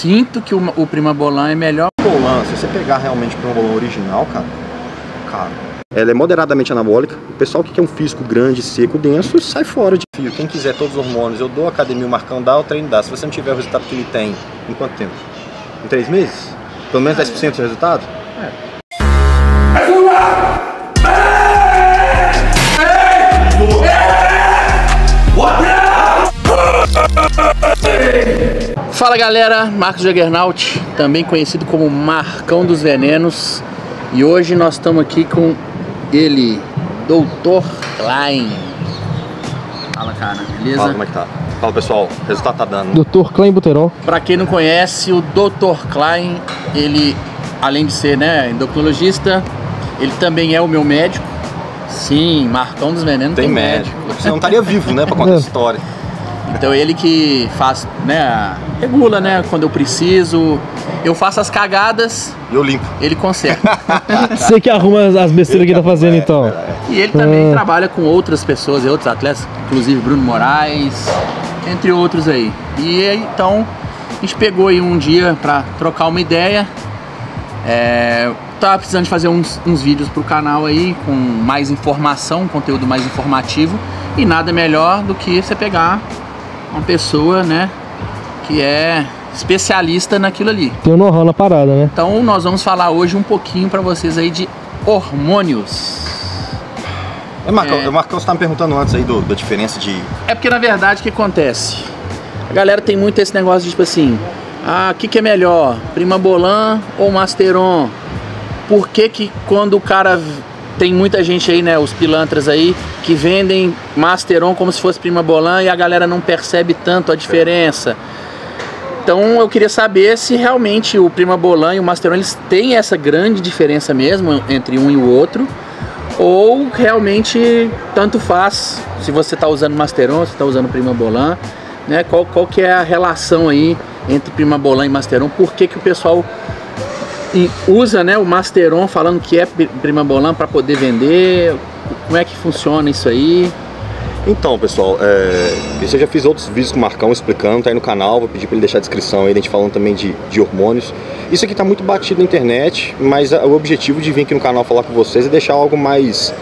sinto que o Primabolan é melhor. Bolan, se você pegar realmente o Primabolan original, cara, ela é moderadamente anabólica. O pessoal que quer um físico grande, seco, denso, sai fora de fio. Quem quiser todos os hormônios, eu dou a academia, o Marcão dá, o treino dá. Se você não tiver o resultado que ele tem, em quanto tempo? Em 3 meses? Pelo menos 10% de resultado? Fala galera, Marcos Juggernaut, também conhecido como Marcão dos Venenos. E hoje nós estamos aqui com ele, Dr. Klein. Fala cara, beleza? Fala, como é que tá? Fala pessoal, o resultado tá dando. Dr. Klein Buterol. Pra quem não conhece, o Dr. Klein, ele, além de ser endocrinologista, ele também é o meu médico. Sim, Marcão dos Venenos tem médico. Você não estaria vivo, né, pra contar essa história. Então ele que faz, regula, quando eu preciso. Eu faço as cagadas. E eu limpo. Ele conserta. Você que arruma as besteiras que tá fazendo, então. E ele também trabalha com outras pessoas e outros atletas, inclusive Bruno Moraes, entre outros aí. E então a gente pegou aí um dia pra trocar uma ideia. Tava precisando de fazer uns vídeos pro canal aí com mais informação, um conteúdo mais informativo. E nada melhor do que você pegar uma pessoa, que é especialista naquilo ali. Tem um know-how na parada, né? Então nós vamos falar hoje um pouquinho pra vocês aí de hormônios. Marcão, você tá me perguntando antes aí da diferença de... É porque na verdade o que acontece? A galera tem muito esse negócio de tipo assim, o que é melhor, Primabolan ou Masteron? Por que quando o cara... Tem muita gente aí, os pilantras aí, que vendem Masteron como se fosse Primabolan e a galera não percebe tanto a diferença. Então eu queria saber se realmente o Primabolan e o Masteron, eles têm essa grande diferença mesmo entre um e o outro, ou realmente tanto faz se você está usando Masteron, se está usando Primabolan, qual que é a relação aí entre Primabolan e Masteron, por que o pessoal usa o Masteron falando que é Primabolan para poder vender, como é que funciona isso aí? Então pessoal, eu já fiz outros vídeos com o Marcão explicando, tá aí no canal, vou pedir para ele deixar a descrição aí, a gente falando também de hormônios. Isso aqui tá muito batido na internet, mas o objetivo de vir aqui no canal falar com vocês é deixar algo mais,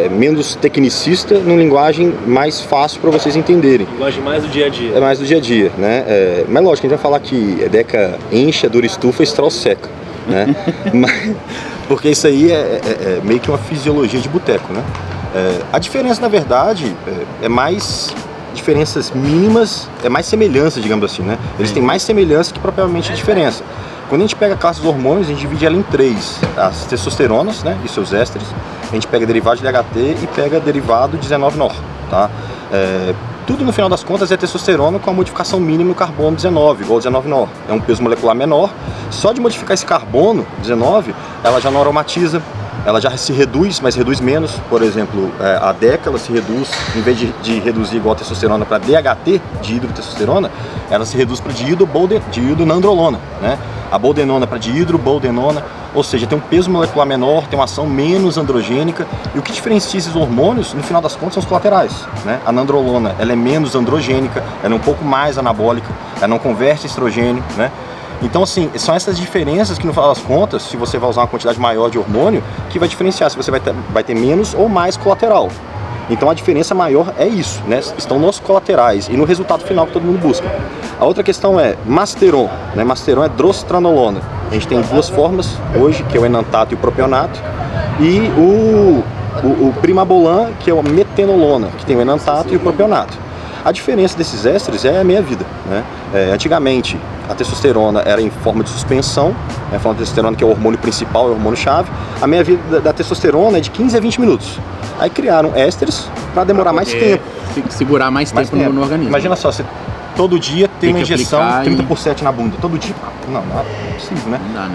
menos tecnicista, numa linguagem mais fácil para vocês entenderem. Linguagem mais do dia a dia. É mais do dia a dia, mas lógico, a gente vai falar que Deca enche, a dura estufa e Strauss seca. Porque isso aí é meio que uma fisiologia de boteco, a diferença na verdade é mais diferenças mínimas, é mais semelhança, digamos assim, eles têm mais semelhança que propriamente diferença. Quando a gente pega a classe dos hormônios, a gente divide ela em 3, as testosteronas, e seus ésteres, a gente pega derivado de DHT e pega derivado de 19-nor, tudo no final das contas é testosterona com a modificação mínima no carbono 19, igual 19-nor. É um peso molecular menor. Só de modificar esse carbono 19, ela já não aromatiza, ela já se reduz, mas reduz menos. Por exemplo, a DECA, ela se reduz, em vez de reduzir igual a testosterona para DHT, dihidrotestosterona, ela se reduz para dihidronandrolona, A boldenona para dihidroboldenona, ou seja, tem um peso molecular menor, tem uma ação menos androgênica. E o que diferencia esses hormônios, no final das contas, são os colaterais, A nandrolona, ela é menos androgênica, ela é um pouco mais anabólica, ela não converte estrogênio, Então, assim, são essas diferenças que, no final das contas, se você vai usar uma quantidade maior de hormônio, que vai diferenciar se você vai ter menos ou mais colateral. Então a diferença maior é isso, Estão nos colaterais e no resultado final que todo mundo busca. A outra questão é Masteron, Masteron é drostranolona. A gente tem 2 formas hoje, que é o enantato e o propionato, e o Primabolan, que é o metenolona, que tem o enantato e o propionato. A diferença desses ésteres é a meia-vida, Antigamente a testosterona era em forma de suspensão, a forma de testosterona que é o hormônio principal, é o hormônio-chave. A meia-vida da testosterona é de 15 a 20 minutos. Aí criaram ésteres para demorar mais tempo. Segurar mais tempo no organismo. Imagina só, você todo dia tem uma injeção 30% e... na bunda, todo dia. Não é possível, Não dá,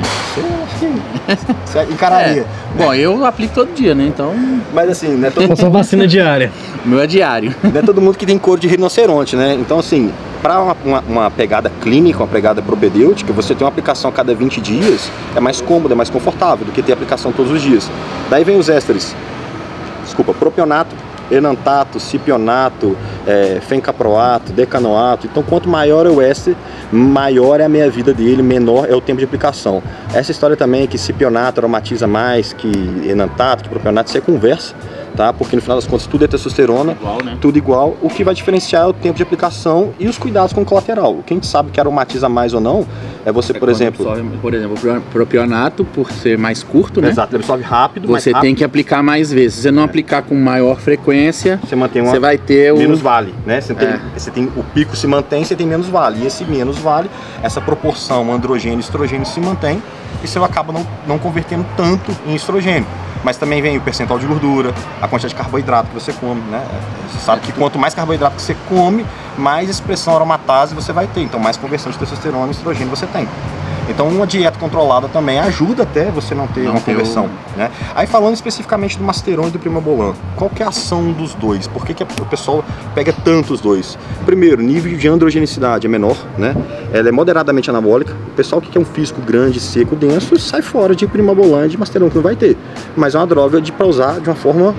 Você encararia. Bom, eu aplico todo dia, então... Mas assim, não é todo mundo... Só vacina diária. O meu é diário. Não é todo mundo que tem couro de rinoceronte, Então assim, para uma pegada clínica, uma pegada propedêutica, você tem uma aplicação a cada 20 dias, é mais cômodo, é mais confortável do que ter aplicação todos os dias. Daí vem os ésteres, propionato enantato, cipionato, fencaproato, decanoato. Então, quanto maior é o éster, maior é a meia-vida dele, menor é o tempo de aplicação. Essa história também é que cipionato aromatiza mais que enantato, que propionato, isso é conversa. Tá? Porque no final das contas tudo é testosterona, igual, né? Tudo igual. O que vai diferenciar é o tempo de aplicação e os cuidados com o colateral. O que a gente sabe que aromatiza mais ou não é você, por exemplo... o propionato, por ser mais curto, né? Exato, ele absorve rápido, você tem que aplicar mais vezes. Se você não aplicar com maior frequência, você mantém você vai ter menos vale, né? Você tem o pico se mantém, você tem menos vale. E esse menos vale, essa proporção androgênio e estrogênio se mantém e você acaba não convertendo tanto em estrogênio. Mas também vem o percentual de gordura, a quantidade de carboidrato que você come, né? Você sabe que quanto mais carboidrato que você come, mais expressão aromatase você vai ter. Então mais conversão de testosterona e estrogênio você tem. Então uma dieta controlada também ajuda até você não ter uma conversão, né? Aí falando especificamente do Masteron e do Primobolan, qual que é a ação dos dois? Por que o pessoal pega tanto os dois? Primeiro, nível de androgenicidade é menor, né? Ela é moderadamente anabólica. O pessoal que quer um físico grande, seco, denso, sai fora de Primobolan e de Masteron, que não vai ter. Mas é uma droga para usar de uma forma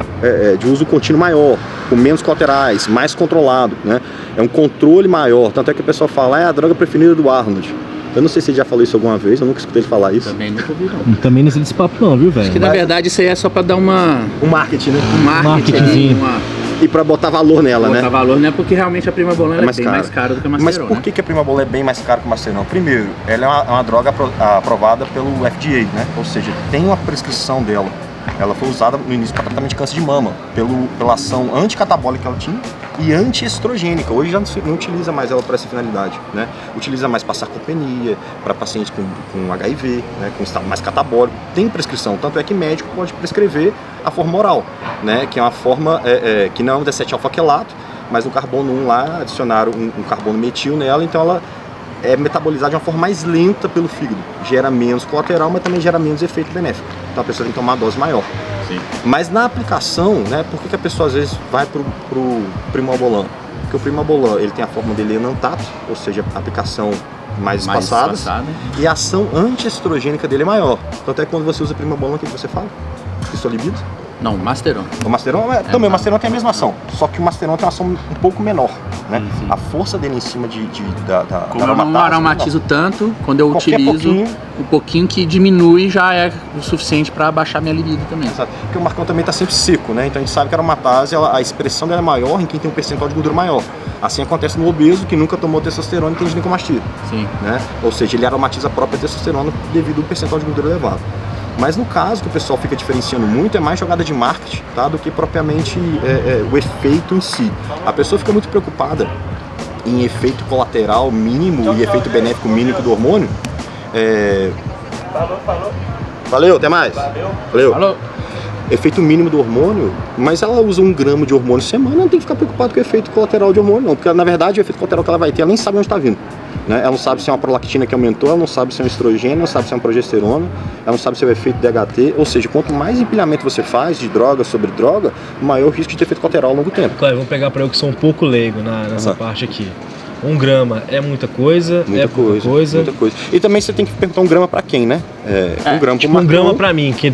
de uso contínuo maior, com menos colaterais, mais controlado, né? É um controle maior, tanto é que o pessoal fala, é a droga preferida do Arnold. Eu não sei se ele já falou isso alguma vez, eu nunca escutei ele falar isso. Também nunca ouvi, não. Também não sei desse papo não, viu, velho? Acho que na verdade isso aí é só pra dar um marketing, né? Um marketing. E pra botar valor nela, né? Botar valor, né? Porque realmente a Primobolan é bem mais cara do que a Masteron. Mas por que a Primobolan é bem mais cara que a Masteron? Primeiro, ela é uma droga aprovada pelo FDA, né? Ou seja, tem uma prescrição dela. Ela foi usada no início para tratamento de câncer de mama, pela ação anticatabólica que ela tinha e antiestrogênica. Hoje já não utiliza mais ela para essa finalidade, né? Utiliza mais para sarcopenia, para pacientes com HIV, né? Com estado mais catabólico. Tem prescrição, tanto é que médico pode prescrever a forma oral, né? Que é uma forma que não é um 17-alfa-quelato, mas no carbono 1 lá adicionaram um carbono metil nela, então ela é metabolizada de uma forma mais lenta pelo fígado. Gera menos colateral, mas também gera menos efeito benéfico. Então a pessoa tem que tomar uma dose maior. Sim. Mas na aplicação, né, por que a pessoa às vezes vai pro Primobolan? Porque o Primobolan, ele tem a forma dele enantato, ou seja, a aplicação mais espaçada, e a ação antiestrogênica dele é maior. Tanto é que quando você usa Primobolan, o que você fala? Que sua libido? Não, Masteron. O Masteron também, o Masteron tem a mesma ação, só que o Masteron tem uma ação um pouco menor, né? Sim. A força dele em cima Como eu não aromatizo tanto, quando eu utilizo um pouquinho que diminui já é o suficiente para baixar minha libido também. Exato. Porque o Marcão também está sempre seco, né? Então a gente sabe que a aromatase, a expressão dela é maior em quem tem um percentual de gordura maior. Assim acontece no obeso que nunca tomou testosterona e tem ginecomastia. Sim. Né? Ou seja, ele aromatiza a própria testosterona devido ao percentual de gordura elevado. Mas no caso que o pessoal fica diferenciando muito, é mais jogada de marketing, tá? Do que propriamente o efeito em si. A pessoa fica muito preocupada em efeito colateral mínimo e efeito benéfico mínimo do hormônio. Valeu, até mais. Valeu. Falou. Efeito mínimo do hormônio, mas ela usa 1 grama de hormônio por semana, não tem que ficar preocupado com o efeito colateral de hormônio, não. Porque na verdade o efeito colateral que ela vai ter, ela nem sabe onde está vindo. Né? Ela não sabe se é uma prolactina que aumentou, ela não sabe se é um estrogênio, ela não sabe se é uma progesterona, ela não sabe se é o efeito DHT, ou seja, quanto mais empilhamento você faz de droga sobre droga, maior o risco de ter efeito colateral ao longo do tempo. Claro, vamos pegar para eu que sou um pouco leigo nessa parte aqui. 1 grama é muita coisa, pouca coisa. Muita coisa. E também você tem que perguntar 1 grama para quem, né? 1 grama tipo 1 grama para mim, que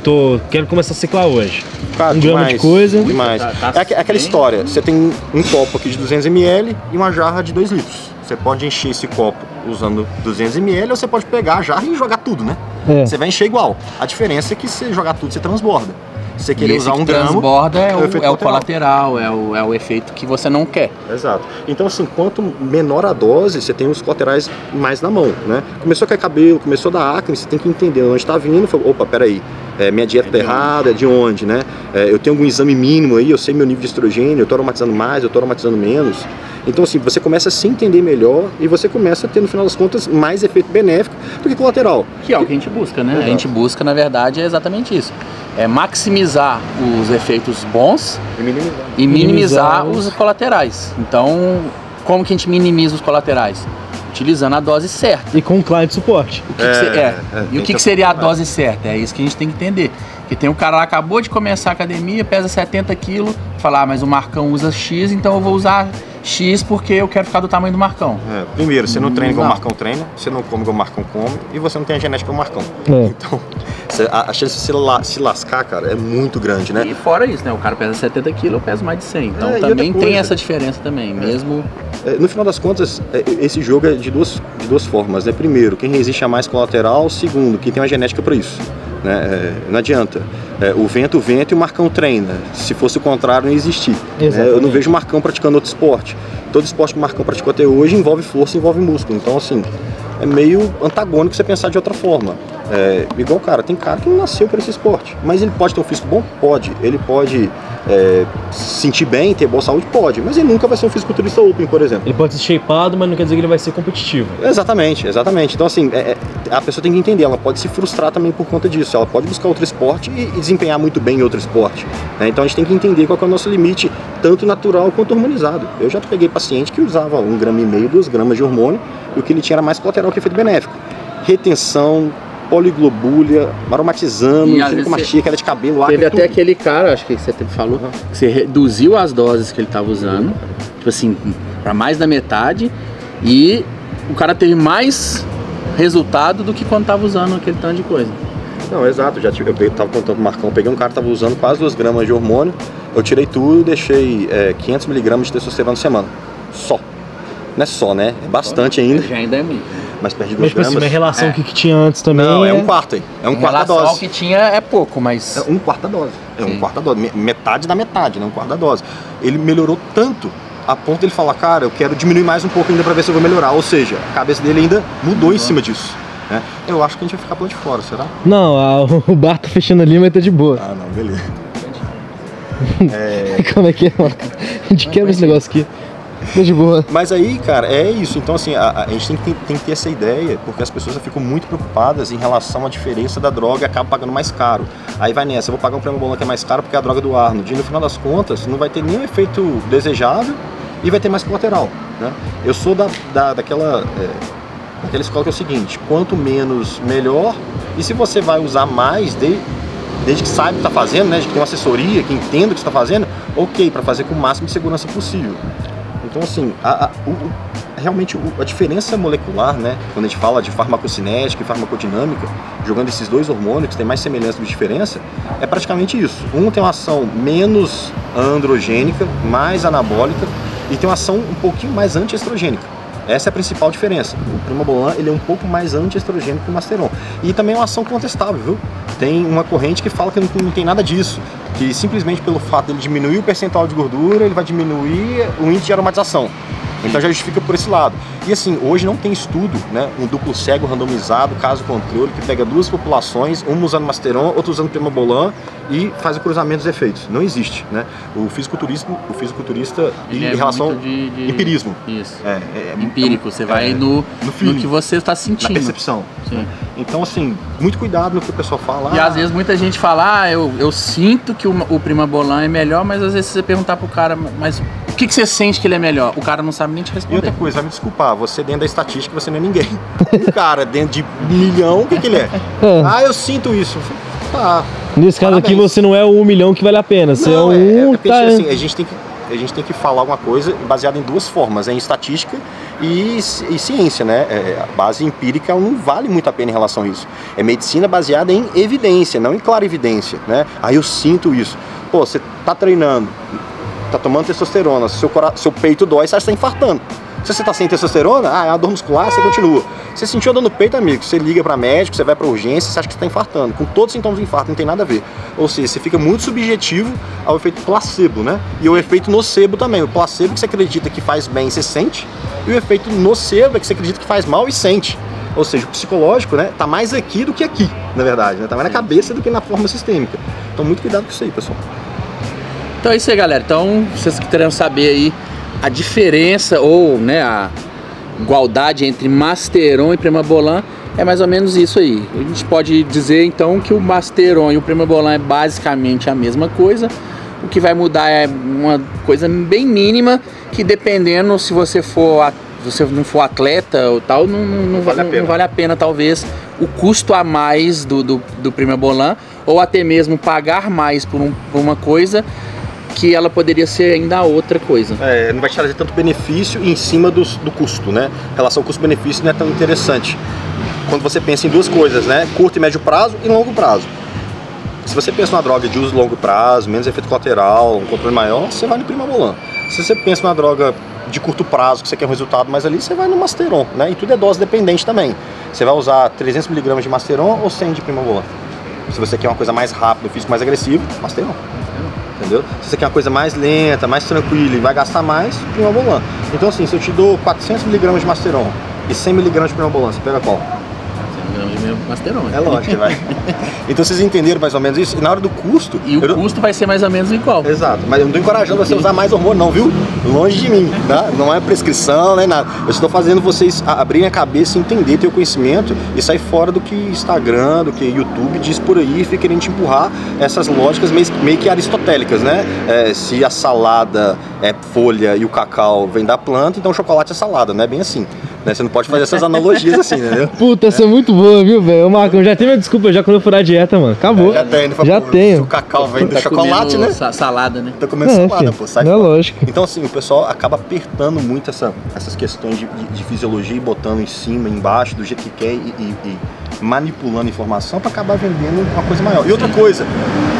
quero começar a ciclar hoje. Cara, 1 grama de coisa. Demais. É aquela história, você tem um copo aqui de 200 ml e uma jarra de 2 litros. Você pode encher esse copo usando 200 ml ou você pode pegar a jarra e jogar tudo, né? Você vai encher igual. A diferença é que se jogar tudo, você transborda. Se você querer usar 1 grama, transborda é o colateral, é o efeito que você não quer. Exato. Então assim, quanto menor a dose, você tem os colaterais mais na mão, né? Começou a cair cabelo, começou a dar acne, você tem que entender onde está vindo. Opa, peraí, minha dieta tá errada, é de onde, né? Eu tenho algum exame mínimo aí, eu sei meu nível de estrogênio, eu tô aromatizando mais, eu tô aromatizando menos. Então assim, você começa a se entender melhor e você começa a ter, no final das contas, mais efeito benéfico do que colateral. Que é o que a gente busca, né? Exato. A gente busca, na verdade, é exatamente isso. É maximizar os efeitos bons e minimizar os colaterais. Então, como que a gente minimiza os colaterais? Utilizando a dose certa. E com um client de suporte. E o que seria a dose certa? É isso que a gente tem que entender. Porque tem um cara lá, acabou de começar a academia, pesa 70 quilos, fala, mas o Marcão usa X, então eu vou usar X porque eu quero ficar do tamanho do Marcão. Primeiro, você não treina igual o Marcão treina, você não come igual o Marcão come e você não tem a genética do Marcão. Então, a chance de você se lascar, cara, é muito grande, né? E fora isso, né? O cara pesa 70 kg, eu peso mais de 100. Então também tem essa diferença também, mesmo... No final das contas, esse jogo é de duas formas, né? Primeiro, quem resiste a mais colateral. Segundo, quem tem uma genética para isso. Né? Não adianta. O vento e o Marcão treina. Se fosse o contrário, não ia existir. Eu não vejo o Marcão praticando outro esporte. Todo esporte que o Marcão praticou até hoje envolve força, envolve músculo. Então, assim, é meio antagônico você pensar de outra forma. Igual, tem cara que não nasceu para esse esporte. Mas ele pode ter um físico bom? Pode. Ele pode se sentir bem, ter boa saúde? Pode. Mas ele nunca vai ser um fisiculturista open, por exemplo. Ele pode ser shapeado, mas não quer dizer que ele vai ser competitivo. Exatamente. Então, assim, a pessoa tem que entender, ela pode se frustrar também por conta disso. Ela pode buscar outro esporte e desempenhar muito bem em outro esporte. Então a gente tem que entender qual é o nosso limite, tanto natural quanto hormonizado. Eu já peguei paciente que usava 1,5 gramas, 2 gramas de hormônio, e o que ele tinha era mais colateral que efeito benéfico. Retenção, poliglobúlia, aromatizando, queda de cabelo, teve até aquele cara, acho que você falou, que você reduziu as doses que ele estava usando, tipo assim, para mais da metade, e o cara teve mais resultado do que quando estava usando aquele tanto de coisa. Não, exato, eu estava contando com o Marcão, peguei um cara que estava usando quase 2 gramas de hormônio, eu tirei tudo e deixei 500 miligramas de testosterona na semana, só. Não é só, né? É bastante ainda. Já ainda é muito. Mas perdi 2 gramas. Mas em relação ao que tinha antes também... Não, é um quarto aí. É um quarto da dose. Ao que tinha é pouco, mas... É um quarto da dose. Um quarto da dose. Metade da metade, né? Um quarto da dose. Ele melhorou tanto a ponto de ele falar, cara, eu quero diminuir mais um pouco ainda pra ver se eu vou melhorar. Ou seja, a cabeça dele ainda mudou em cima disso. Né? Eu acho que a gente vai ficar por de fora, será? Não, o bar tá fechando ali, mas tá de boa. Ah, não, beleza. Como é que é, mano? A gente quebra esse negócio aqui. De boa. Mas aí, cara, é isso. Então, assim, a gente tem que ter essa ideia, porque as pessoas ficam muito preocupadas em relação à diferença da droga e acabam pagando mais caro. Aí vai nessa, eu vou pagar um Primobolan que é mais caro porque é a droga do Arnold. E no final das contas, não vai ter nenhum efeito desejável e vai ter mais colateral. Né? Eu sou daquela escola que é o seguinte: quanto menos, melhor. E se você vai usar mais desde que saiba o que está fazendo, né, de que tem uma assessoria, que entenda o que está fazendo, ok, para fazer com o máximo de segurança possível. Então, assim, realmente a diferença molecular, né, quando a gente fala de farmacocinética e farmacodinâmica, jogando esses dois hormônios que tem mais semelhança do que diferença, é praticamente isso. Um tem uma ação menos androgênica, mais anabólica, e tem uma ação um pouquinho mais antiestrogênica. Essa é a principal diferença. O Primobolan, ele é um pouco mais antiestrogênico que o Masteron. E também é uma ação contestável, viu? Tem uma corrente que fala que não tem nada disso, que simplesmente pelo fato dele diminuir o percentual de gordura, ele vai diminuir o índice de aromatização. Então já justifica por esse lado. E assim, hoje não tem estudo, né, um duplo cego randomizado, caso controle, que pega duas populações, uma usando Masteron, outra usando Primobolan, e faz o cruzamento dos efeitos. Não existe, né? O fisiculturista em relação ao empirismo. Isso. Empírico, você vai no que você está sentindo. Na percepção. Sim. Então, assim, muito cuidado no que o pessoal fala. E às vezes muita gente fala, eu sinto que o Primobolan é melhor, mas às vezes você perguntar pro cara, mas o que você sente que ele é melhor? O cara não sabe nem te responder. E outra coisa, vai me desculpar, você dentro da estatística, você não é ninguém. O cara dentro de 1 milhão, o que ele é? Eu sinto isso. Tá. Nesse caso aqui, você não é o 1 milhão que vale a pena. Você não, porque assim, a gente tem que falar alguma coisa baseada em duas formas, em estatística e ciência, né? A base empírica não vale muito a pena em relação a isso. É medicina baseada em evidência, não em clarividência, né? Aí eu sinto isso. Pô, você tá treinando, tá tomando testosterona, seu peito dói, você acha que tá infartando. Se você tá sem testosterona, é uma dor muscular, você continua. Você sentiu a dor no peito, amigo, você liga para médico, você vai para urgência, você acha que você tá infartando. Com todos os sintomas de infarto, não tem nada a ver. Ou seja, você fica muito subjetivo ao efeito placebo, né? E o efeito nocebo também. O placebo que você acredita que faz bem, você sente. E o efeito nocebo é que você acredita que faz mal e sente. Ou seja, o psicológico, né, tá mais aqui do que aqui, na verdade, né? Tá mais na cabeça do que na forma sistêmica. Então, muito cuidado com isso aí, pessoal. Então é isso aí, galera. Então, vocês que querem saber aí a diferença ou, né, a igualdade entre Masteron e Primobolan, é mais ou menos isso aí. A gente pode dizer então que o Masteron e o Primobolan é basicamente a mesma coisa. O que vai mudar é uma coisa bem mínima, que dependendo se você não for atleta ou tal, não vale a pena talvez o custo a mais do Primobolan, ou até mesmo pagar mais por uma coisa que ela poderia ser ainda outra coisa. Não vai te trazer tanto benefício em cima do custo, né? A relação custo-benefício não é tão interessante. Quando você pensa em duas coisas, né? Curto e médio prazo e longo prazo. Se você pensa numa droga de uso longo prazo, menos efeito colateral, um controle maior, você vai no Primobolan. Se você pensa numa droga de curto prazo, que você quer um resultado mais ali, você vai no Masteron, né? E tudo é dose dependente também. Você vai usar 300 mg de Masteron ou 100 de Primobolan. Se você quer uma coisa mais rápida, um físico mais agressivo, Masteron. Entendeu? Se você quer uma coisa mais lenta, mais tranquila e vai gastar mais, Primobolan. Então assim, se eu te dou 400 mg de Masteron e 100 mg de Primobolan, você pega qual? Masteron. É lógico que vai. Então vocês entenderam mais ou menos isso? E na hora do custo... E o custo vai ser mais ou menos igual. Exato, mas eu não estou encorajando você a usar mais hormônio não, viu? Longe de mim, tá? Não é prescrição, nem nada. Eu estou fazendo vocês abrirem a cabeça, entender, ter o conhecimento e sair fora do que Instagram, do que YouTube diz por aí e fica querendo te empurrar essas lógicas meio que aristotélicas, né? Se a salada é folha e o cacau vem da planta, então o chocolate é salada, não é bem assim. Né? Você não pode fazer essas analogias assim, entendeu? Puta, essa é muito boa, viu, velho? Ô, Marcão, já tem minha desculpa já quando eu furar a dieta, mano. Acabou. Já tenho. Se o tenho. cacau vem do chocolate, né? Salada, né? Tá comendo salada, pô. Sai não fora. é lógico. Então, assim, o pessoal acaba apertando muito essas questões de fisiologia e botando em cima, embaixo, do jeito que quer e manipulando informação para acabar vendendo uma coisa maior. E outra coisa,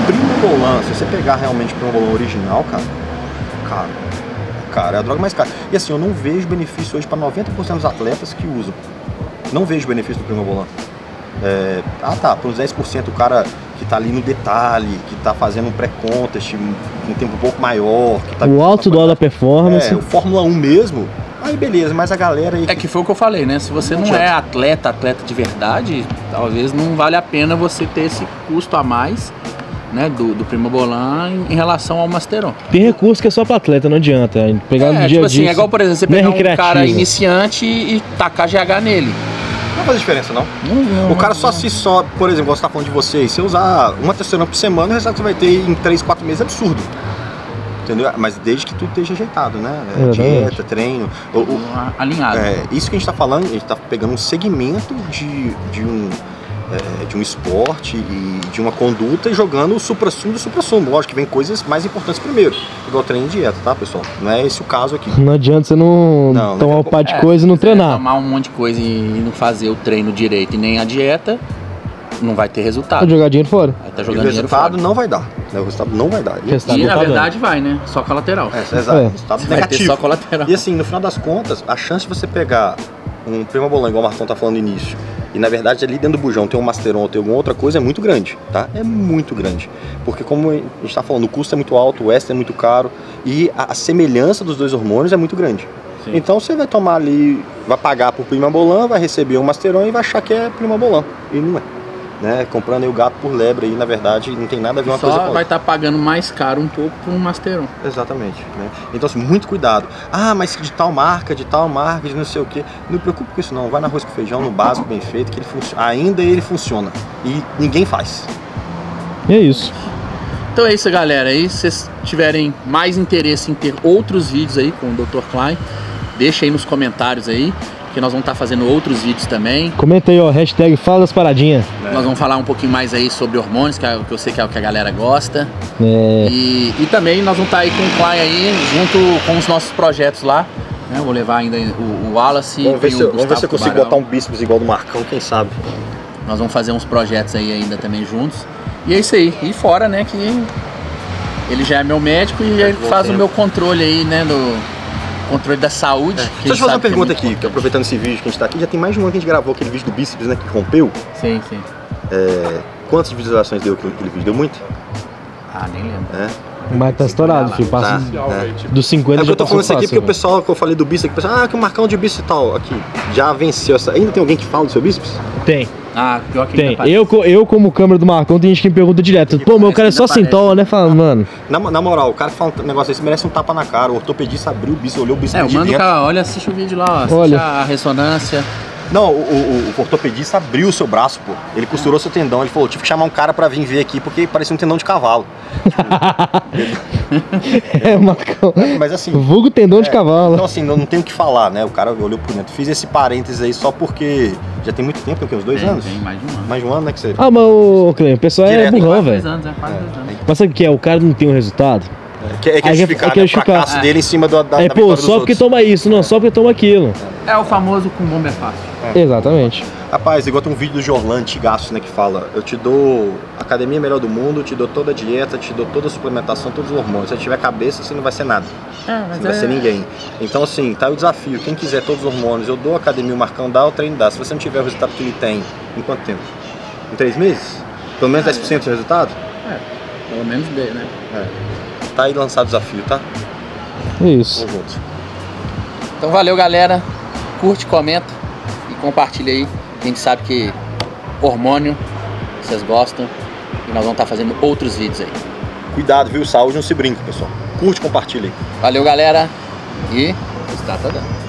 Primobolan, se você pegar realmente Primobolan original, cara, é a droga mais cara. E assim, eu não vejo benefício hoje para 90% dos atletas que usam. Não vejo benefício do Primobolan. Para uns 10% o cara que tá ali no detalhe, que tá fazendo um pré-contest um tempo um pouco maior, que tá... O outdoor da performance. O Fórmula 1 mesmo, aí beleza, mas a galera aí... Que foi o que eu falei, né? Se você não é atleta de verdade, talvez não vale a pena você ter esse custo a mais, né, do Primobolan em relação ao Masteron. Tem recurso que é só pra atleta, não adianta. Pegar no dia a dia. É igual, por exemplo, você pegar um cara iniciante e tacar GH nele. Não faz diferença, não. O cara só se por exemplo, você tá falando de vocês, se usar uma testosterona por semana, o resultado que você vai ter em 3, 4 meses é absurdo. Entendeu? Mas desde que tudo esteja ajeitado, né? Dieta, treino. Alinhado. Isso que a gente tá falando, a gente tá pegando um segmento de um esporte e de uma conduta e jogando o supra-sumo do supra-sumo. Lógico que vem coisas mais importantes primeiro, igual treino e dieta, tá, pessoal? Não é esse o caso aqui. Não adianta você não tomar um par de coisa e não treinar. Tomar um monte de coisa e não fazer o treino direito e nem a dieta, não vai ter resultado. Vai jogar dinheiro fora. Tá jogando o resultado não vai dar. Né? O resultado não vai dar. E na verdade vai, né? Só colateral. Exato. O resultado vai negativo. ter só colateral. E assim, no final das contas, a chance de você pegar um Primobolan, igual o Marcão tá falando no início, e na verdade ali dentro do bujão tem um Masteron ou tem alguma outra coisa, é muito grande, tá? É muito grande. Porque como a gente tá falando, o custo é muito alto, o extra é muito caro e a semelhança dos dois hormônios é muito grande. Sim. Então você vai tomar ali, vai pagar por Primobolan, vai receber um Masteron e vai achar que é Primobolan. E não é. Né? Comprando aí o gato por lebre aí, na verdade, não tem nada a ver uma coisa com a outra. Só vai estar pagando mais caro um pouco por um Masteron. Exatamente. Né? Então, assim, muito cuidado. Mas de tal marca, de não sei o que. Não me preocupe com isso não. Vai no arroz com feijão, no básico, bem feito, que ele funciona. Ainda ele funciona. E ninguém faz. E é isso. Então é isso, galera. Aí, se vocês tiverem mais interesse em ter outros vídeos aí com o Dr. Klein, deixa aí nos comentários aí, que nós vamos estar fazendo outros vídeos também. Comenta aí, ó, hashtag Fala das Paradinhas. Nós vamos falar um pouquinho mais aí sobre hormônios, que eu sei que é o que a galera gosta. E também nós vamos estar aí com o Klein aí, junto com os nossos projetos lá. Né? Vou levar ainda o Wallace. Vamos ver se eu consigo botar um bíceps igual do Marcão, quem sabe. Nós vamos fazer uns projetos aí ainda também juntos. E é isso aí. E fora, né, que ele já é meu médico e ele faz o meu controle aí, né, do controle da saúde. Deixa eu te fazer uma pergunta aqui, aproveitando esse vídeo que a gente tá aqui, já tem mais de um ano que a gente gravou aquele vídeo do bíceps, né, que rompeu. Sim. Quantas visualizações deu aquele vídeo? Deu muito? Nem lembro. Mas tá estourado, filho. Passa dos 50 já eu tô falando isso aqui porque o pessoal que eu falei do bíceps, o pessoal, que o Marcão de bíceps e tal, aqui, já venceu essa. Ainda tem alguém que fala do seu bíceps? Tem. Pior que tem. Eu como câmera do Marcão, tem gente que me pergunta direto. Pô, meu cara é só sintola, né? Falando, mano. Na moral, o cara que fala um negócio desse merece um tapa na cara. O ortopedista abriu o bíceps, olhou o bíceps de manda dentro. O cara, olha, assiste o vídeo lá, ó, olha a ressonância. Não, o ortopedista abriu o seu braço, pô. Ele costurou seu tendão. Ele falou, tive que chamar um cara pra vir ver aqui, porque parecia um tendão de cavalo. Marcão. Mas assim... Vulgo tendão de cavalo. Então assim, não tem o que falar, né? O cara olhou por dentro. Fiz esse parênteses aí só porque já tem muito tempo, uns 2 anos? Tem mais de um ano. Mais de um ano, né, que você... Mas o Clem, o pessoal é burrão, velho. Quase 2 anos. Mas sabe o que é? O cara não tem um resultado. É justificar o fracasso dele em cima da vitória dos só porque toma isso, não, só porque toma aquilo. É o famoso com bomba é fácil. Exatamente. Rapaz, igual tem um vídeo do Jorlan antigaço, né, que fala: eu te dou a academia melhor do mundo, te dou toda a dieta, te dou toda a suplementação, todos os hormônios. Se você tiver cabeça, você não vai ser nada. Você não vai ser ninguém. Então, assim, tá aí o desafio. Quem quiser todos os hormônios, eu dou a academia, o Marcão dá, o treino dá. Se você não tiver o resultado que ele tem, em quanto tempo? Em 3 meses? Pelo menos 10% do resultado? Pelo menos dê, né? Tá aí lançado o desafio, tá? Isso. Vamos junto. Então valeu, galera. Curte, comenta e compartilha aí. A gente sabe que hormônio vocês gostam e nós vamos estar fazendo outros vídeos aí. Cuidado, viu? Saúde não se brinca, pessoal. Curte, compartilha aí. Valeu, galera. E está dando.